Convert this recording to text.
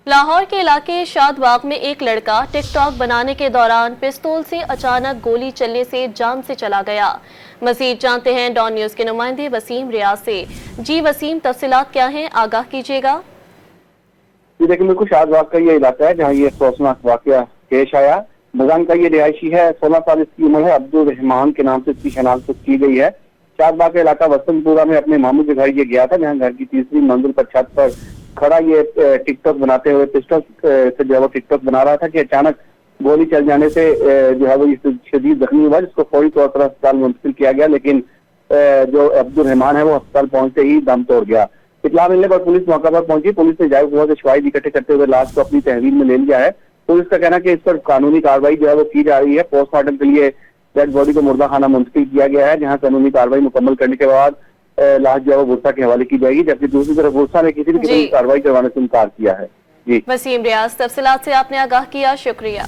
लाहौर के इलाके शादबाग में एक लड़का टिकटॉक बनाने के दौरान पिस्तौल से अचानक गोली चलने से जान से चला गया। मजीद जानते हैं डॉन न्यूज के नुमाइंदे वसीम रियाज से। जी वसीम, तफसीलात क्या हैं, आगाह कीजिएगा। जी देखिए, बिल्कुल शादबाग का ये इलाका है जहाँ ये अफसोसनाक वाकया पेश आया। मजान का ये रिहायशी है, 16 साल इसकी उम्र है। अब्दुल रहमान के नाम से इसकी शनाख्त की गई है। शादबाग का इलाका वसंतपुरा में अपने मामू के घर ये गया था, जहाँ घर की तीसरी मंजिल पर छत पर खड़ा ये टिकटॉक बनाते हुए पिस्टल से जो है वो टिकटॉक बना रहा था कि अचानक गोली चल जाने से जो है वो शदीद जख्मी हुआ, जिसको फौरी तौर पर अस्पताल मुंतकिल किया गया। लेकिन जो अब्दुल रहमान है वो अस्पताल पहुंचते ही दम तोड़ गया। इत्तला मिलने पर पुलिस मौका पर पहुंची। पुलिस ने जायज से शवाहिद इकट्ठे करते हुए लाश को अपनी तहवील में ले लिया है। पुलिस का कहना है कि इस पर कानूनी कार्रवाई जो है वो की जा रही है। पोस्टमार्टम के लिए डेड बॉडी को मुर्दा खाना मुंतकिल किया गया है, जहाँ कानूनी कार्रवाई मुकम्मल करने के बाद लाश जो है वो गुस्सा के हवाले की जाएगी। जबकि दूसरी तरफ गुस्सा ने किसी भी किस्म की कार्रवाई करवाने से इनकार किया है। जी वसीम रियाज, तफसीलात से आपने आगाह किया, शुक्रिया।